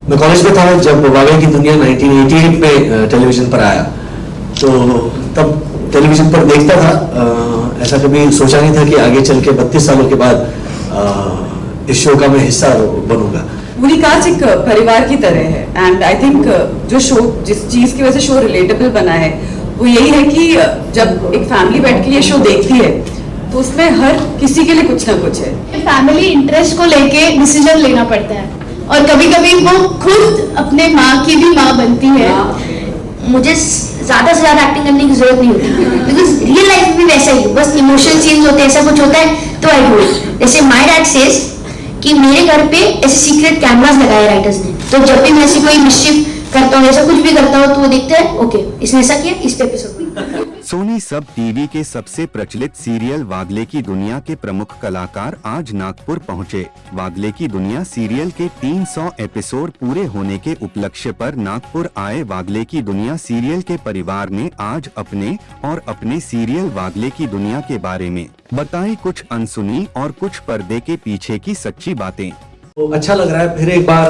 मैं कॉलेज में था जब वागई की दुनिया 1988 में टेलीविजन पर आया, तो तब टेलीविजन पर देखता था। ऐसा कभी सोचा नहीं था कि आगे चल के 32 सालों के बाद इस शो का मैं हिस्सा बनूंगा। पूरी कास्ट एक परिवार की तरह है एंड आई थिंक जो शो जिस चीज की वजह से शो रिलेटेबल बना है वो यही है कि जब एक फैमिली बैठ के ये शो देखती है तो उसमें हर किसी के लिए कुछ ना कुछ है। फैमिली इंटरेस्ट को लेके डिसीजन लेना पड़ता है और कभी कभी वो खुद अपने माँ की भी माँ बनती है। मुझे ज्यादा से ज्यादा एक्टिंग करने की जरूरत नहीं होती बिकॉज रियल लाइफ में वैसा ही बस इमोशन चेंज होते हैं, ऐसा कुछ होता है तो आई डू। जैसे माय डैड सेज कि मेरे घर पे ऐसे सीक्रेट कैमरास लगाए राइटर्स ने, तो जब भी मैं ऐसी कोई मिस्चिफ करता हूँ ऐसा कुछ भी करता हूँ तो वो देखते हैं ओके इसने ऐसा किया इस एपिसोड में। सोनी सब टीवी के सबसे प्रचलित सीरियल वागले की दुनिया के प्रमुख कलाकार आज नागपुर पहुंचे। वागले की दुनिया सीरियल के 300 एपिसोड पूरे होने के उपलक्ष्य पर नागपुर आए वागले की दुनिया सीरियल के परिवार ने आज अपने और अपने सीरियल वागले की दुनिया के बारे में बताई कुछ अनसुनी और कुछ पर्दे के पीछे की सच्ची बातें। तो अच्छा लग रहा है फिर एक बार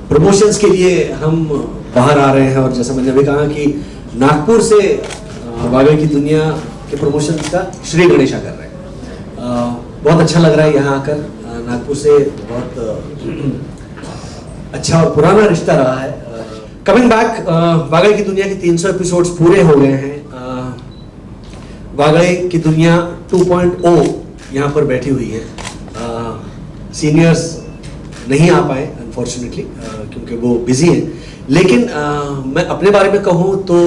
प्रमोशंस के लिए हम बाहर आ रहे हैं, और जैसा मैंने अभी कहा कि नागपुर से वागई की दुनिया के प्रमोशंस का श्री गणेशा कर रहे हैं। बहुत अच्छा लग रहा है यहाँ आकर। नागपुर से बहुत अच्छा और पुराना रिश्ता रहा है। कमिंग बैक, वागई की दुनिया के 300 एपिसोड्स पूरे हो गए हैं। वागई की दुनिया 2.0 यहाँ पर बैठी हुई है। सीनियर्स नहीं आ पाए अनफॉर्चुनेटली क्योंकि वो बिजी हैं। लेकिन मैं अपने बारे में कहूँ तो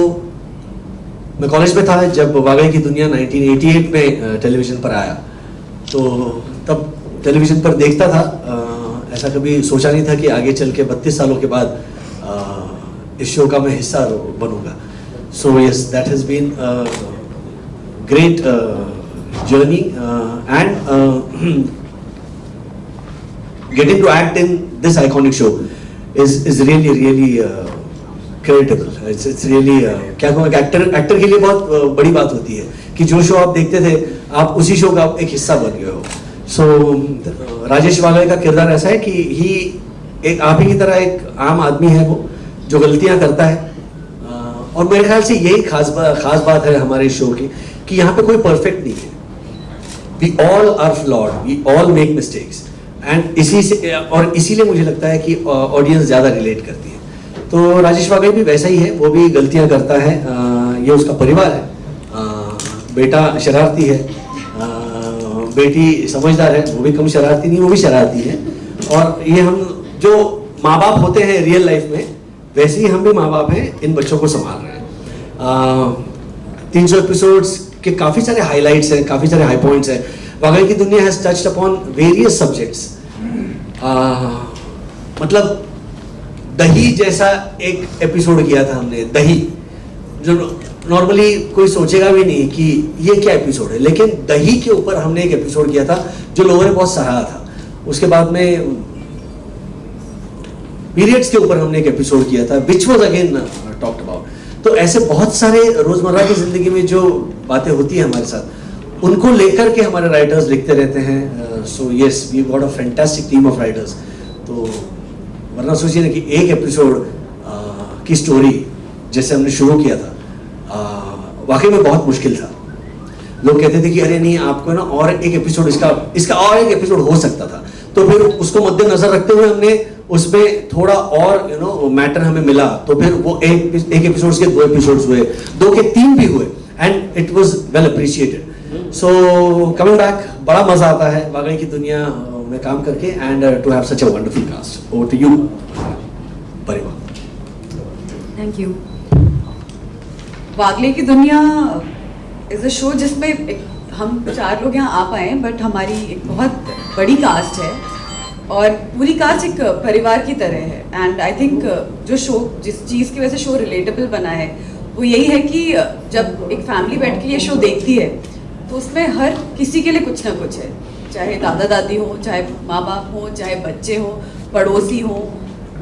मैं कॉलेज में था जब वागई की दुनिया 1988 में टेलीविजन पर आया, तो तब टेलीविजन पर देखता था। ऐसा कभी सोचा नहीं था कि आगे चल के 32 सालों के बाद इस शो का मैं हिस्सा बनूंगा। So yes, that has been great journey and getting to act in this iconic show is really creditable. It's really क्या कहूँ, एक्टर के लिए बहुत बड़ी बात होती है कि जो शो आप देखते थे आप उसी शो का एक हिस्सा बन गए हो। सो राजेश वागई का किरदार ऐसा है कि ही एक आप ही की तरह एक आम आदमी है वो, जो गलतियां करता है। और मेरे ख्याल से यही खास बात है हमारे शो की कि यहाँ पे कोई परफेक्ट नहीं है। We all are flawed, we all make mistakes and इसीलिए मुझे लगता है कि ऑडियंस ज़्यादा रिलेट करती है। तो राजेश वागई भी वैसा ही है, वो भी गलतियां करता है। ये उसका परिवार है। बेटा शरारती है, बेटी समझदार है, वो भी कम शरारती नहीं, वो भी शरारती है। और ये हम जो माँ बाप होते हैं रियल लाइफ में, वैसे ही हम भी माँ बाप हैं, इन बच्चों को संभाल रहे हैं। 300 एपिसोड्स के काफ़ी सारे हाईलाइट्स हैं, काफ़ी सारे हाई पॉइंट्स हैं। वागई की दुनिया has touched upon various subjects. मतलब दही जैसा एक एपिसोड किया था हमने, दही, जो नॉर्मली कोई सोचेगा भी नहीं कि ये क्या एपिसोड है, लेकिन दही के ऊपर हमने एक एपिसोड किया था जो लोगों ने बहुत सराहा था। उसके बाद में पीरियड्स के ऊपर हमने एक एपिसोड किया था which was again talked about. तो ऐसे बहुत सारे रोजमर्रा की जिंदगी में जो बातें होती है हमारे साथ, उनको लेकर के हमारे राइटर्स लिखते रहते हैं। So yes, we got a fantastic team of writers. तो वरना सोचिए ना कि एक एपिसोड की स्टोरी जैसे हमने शुरू किया था, वाकई में बहुत मुश्किल था। लोग कहते थे कि अरे नहीं, आपको ना और एक एपिसोड इसका और एक एपिसोड हो सकता था। तो फिर उसको मद्देनजर रखते हुए हमने उसमें थोड़ा और मैटर हमें मिला, तो फिर वो एक एपिसोड के 2 एपिसोड्स हुए, 2 के 3 भी हुए, and it was well appreciated. So coming back, बड़ा मजा आता है वागई की दुनिया में काम करके and to have such a wonderful cast. Over to you परिवार। Thank you. वागले की दुनिया इज अ शो जिसमें हम 4 लोग यहाँ आ पाए हैं, बट हमारी एक बहुत बड़ी कास्ट है और पूरी कास्ट एक परिवार की तरह है। एंड आई थिंक जो शो जिस चीज़ की वजह से शो रिलेटेबल बना है वो यही है कि जब एक फैमिली बैठ के ये शो देखती है तो उसमें हर किसी के लिए कुछ ना कुछ है, चाहे दादा दादी हो, चाहे माँ बाप हो, चाहे बच्चे हो, पड़ोसी हो,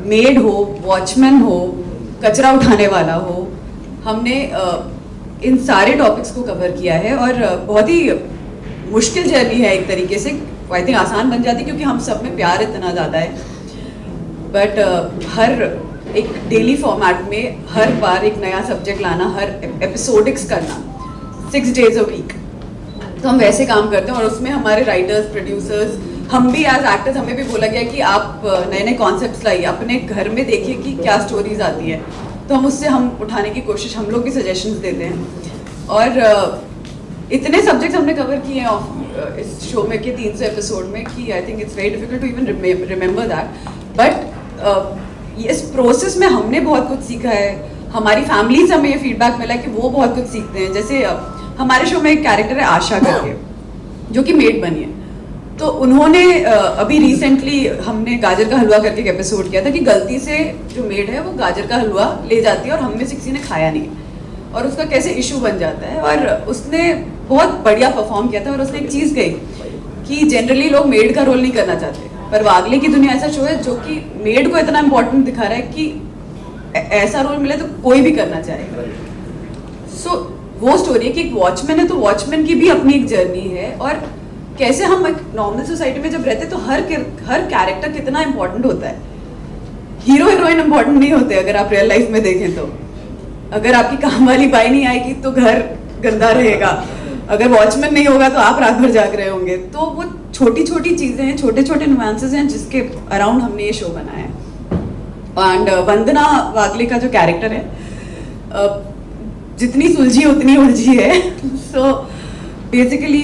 मेड हो, वॉचमैन हो, कचरा उठाने वाला हो। हमने इन सारे टॉपिक्स को कवर किया है और बहुत ही मुश्किल जर्नी है एक तरीके से। आई थिंक आसान बन जाती क्योंकि हम सब में प्यार इतना ज़्यादा है। बट हर एक डेली फॉर्मेट में हर बार एक नया सब्जेक्ट लाना, हर एपिसोडिक्स करना 6 days a week, तो हम वैसे काम करते हैं। और उसमें हमारे राइटर्स, प्रोड्यूसर्स, हम भी एज एक्टर्स, हमें भी बोला गया कि आप नए नए कॉन्सेप्ट्स लाइए, अपने घर में देखिए कि क्या स्टोरीज आती है, तो हम उससे हम उठाने की कोशिश, हम लोग भी सजेशंस देते हैं। और इतने सब्जेक्ट्स हमने कवर किए हैं इस शो में के 300 एपिसोड में कि I think it's very difficult to even remember that. But इस प्रोसेस में हमने बहुत कुछ सीखा है। हमारी फैमिली से हमें ये फीडबैक मिला कि वो बहुत कुछ सीखते हैं। जैसे हमारे शो में एक कैरेक्टर है आशा करके, जो कि मेड बनी है। तो उन्होंने अभी रिसेंटली हमने गाजर का हलवा करके एक एपिसोड किया था कि गलती से जो मेड है वो गाजर का हलवा ले जाती है और हम में से किसी ने खाया नहीं, और उसका कैसे इशू बन जाता है। और उसने बहुत बढ़िया परफॉर्म किया था। और उसने एक चीज़ कही कि जनरली लोग मेड का रोल नहीं करना चाहते, पर वागले की दुनिया ऐसा शो है जो कि मेड को इतना इंपॉर्टेंट दिखा रहा है कि ऐसा रोल मिले तो कोई भी करना चाहेगा। सो वो स्टोरी है कि एक वॉचमैन है, तो वॉचमैन की भी अपनी एक जर्नी है। और कैसे हम एक नॉर्मल सोसाइटी में जब रहते तो हर कैरेक्टर कितना इंपॉर्टेंट होता है। हीरो हीरोइन इंपॉर्टेंट नहीं होते अगर आप रियल लाइफ में देखें तो। अगर आपकी काम वाली बाई नहीं आएगी तो घर गंदा रहेगा, अगर वॉचमैन नहीं होगा तो आप रात भर जाग रहे होंगे। तो वो छोटी छोटी चीज़ें हैं, छोटे छोटे नुआंसेस हैं जिसके अराउंड हमने ये शो बनाया है। एंड वंदना वागले का जो कैरेक्टर है, जितनी सुलझी उतनी उलझी है। So basically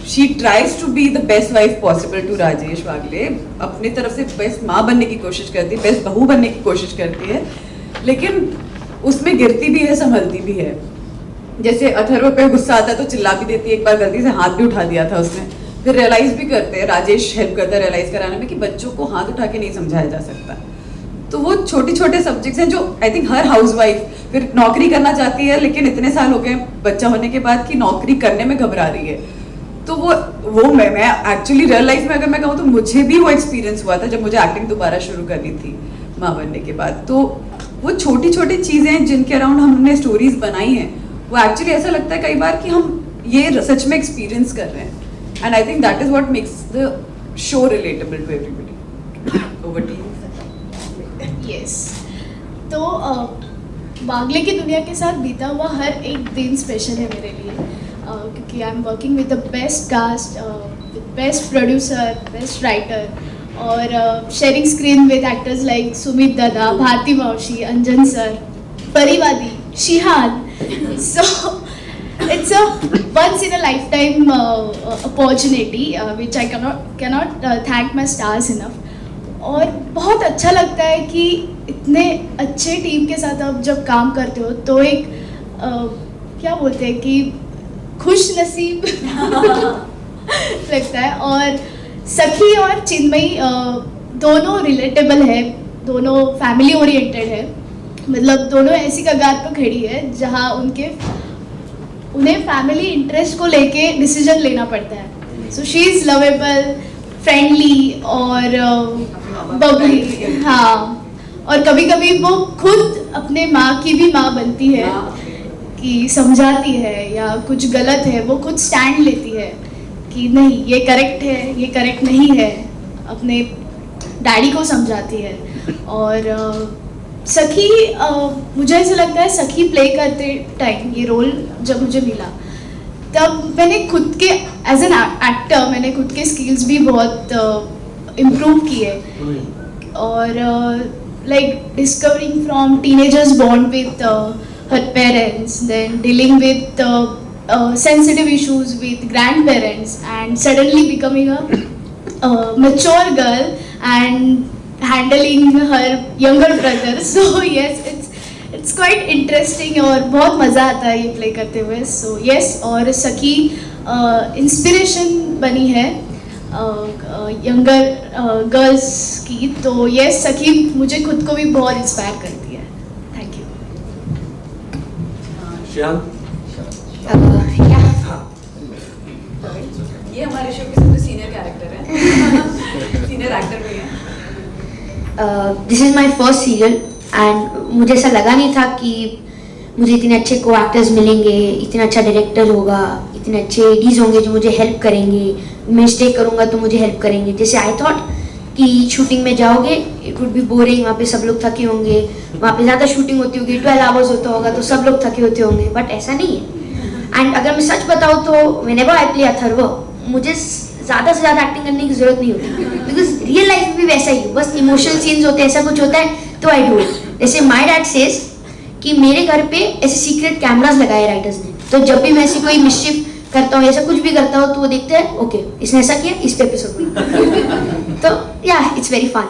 she tries to be the best wife possible to Rajesh Wagle. अपनी तरफ से बेस्ट माँ बनने की कोशिश करती है, बेस्ट बहू बनने की कोशिश करती है, लेकिन उसमें गिरती भी है, संभलती भी है। जैसे अथर्व पे गुस्सा आता है तो चिल्ला भी देती है, एक बार गलती से हाथ भी उठा दिया था उसने। फिर रियलाइज भी करते हैं, राजेश हेल्प करता है रियलाइज कराने में कि बच्चों को हाथ उठा के नहीं समझाया जा सकता। तो वो छोटे छोटे सब्जेक्ट्स हैं जो आई थिंक हर हाउसवाइफ फिर नौकरी करना चाहती है, लेकिन इतने साल हो गए बच्चा होने के बाद कि नौकरी करने में घबरा रही है। तो वो मैं एक्चुअली रियल लाइफ में अगर मैं कहूँ तो मुझे भी वो एक्सपीरियंस हुआ था जब मुझे एक्टिंग दोबारा शुरू करनी थी माँ बनने के बाद। तो वो छोटी छोटी चीज़ें जिनके अराउंड हमने स्टोरीज बनाई हैं, वो एक्चुअली ऐसा लगता है कई बार कि हम ये सच में एक्सपीरियंस कर रहे हैं। And I think that is what makes the show relatable to everybody. Over to you. Yes, तो वागले की दुनिया के साथ बीता हुआ हर एक दिन स्पेशल है मेरे लिए, क्योंकि I am working with the best cast, with best producer, best writer, और sharing screen with actors like Sumeet dada, Bharati Mavshi, Anjan sir, परिवादी, शिहान. So it's a once in a lifetime opportunity which I cannot thank my stars enough. और बहुत अच्छा लगता है कि इतने अच्छे टीम के साथ आप जब काम करते हो तो एक क्या बोलते हैं कि खुश नसीब लगता है। और सखी और चिन्मयी दोनों रिलेटेबल है, दोनों फैमिली ओरिएंटेड है, मतलब दोनों ऐसी कगार पर खड़ी है जहाँ उन्हें फैमिली इंटरेस्ट को लेके डिसीजन लेना पड़ता है। So she is lovable, friendly और बबली। हाँ, और कभी कभी वो खुद अपने माँ की भी माँ बनती है कि समझाती है या कुछ गलत है वो खुद स्टैंड लेती है कि नहीं ये करेक्ट है, ये करेक्ट नहीं है, अपने डैडी को समझाती है। और सखी, मुझे ऐसा लगता है सखी प्ले करते टाइम ये रोल जब मुझे मिला तब मैंने खुद के एज एन एक्टर मैंने खुद के स्किल्स भी बहुत इम्प्रूव किए। और like discovering from teenagers bond with her parents, then dealing with sensitive issues with grandparents, and suddenly becoming a mature girl and handling her younger brother. So yes, it's quite interesting और बहुत मज़ा आता है ये play करते हुए. So yes, और सखी इंस्पिरेशन बनी है यंगर गर्ल्स की. तो yes, सखी मुझे खुद को भी बहुत इंस्पायर करती है. Thank you. श्याम, ये हमारे शो के सबसे सीनियर कैरेक्टर है, सीनियर एक्टर भी है. This is my first serial and मुझे ऐसा लगा नहीं था कि मुझे इतने अच्छे को एक्टर्स मिलेंगे, इतना अच्छा डायरेक्टर होगा, इतने अच्छे एडीज होंगे जो मुझे हेल्प करेंगे, मैं मिस्टेक करूँगा तो मुझे हेल्प करेंगे. जैसे आई थॉट कि शूटिंग में जाओगे इट वुड बी बोरिंग, वहाँ पे सब लोग थके होंगे, वहाँ पे ज़्यादा शूटिंग होती होगी, 12 आवर्स होता होगा तो सब लोग थके होते होंगे, बट ऐसा नहीं है। एंड अगर मैं सच बताऊँ तो व्हेनेवर आई प्ले अथर्व, मुझे ज़्यादा से ज़्यादा एक्टिंग करने की ज़रूरत नहीं होती, बिकॉज रियल लाइफ में भी वैसा ही है, बस इमोशनल सीन्स होते हैं, ऐसा कुछ होता है तो आई डू इट। जैसे माय डैड सेज कि मेरे घर पे ऐसे सीक्रेट कैमरास लगाए राइटर्स ने, तो जब भी मैं ऐसी कोई मिस्चिफ करता हूँ, ऐसा कुछ भी करता हूँ तो वो देखते हैं ओके इसने ऐसा किया इस पे एपिसोड में तो या इट्स वेरी फन।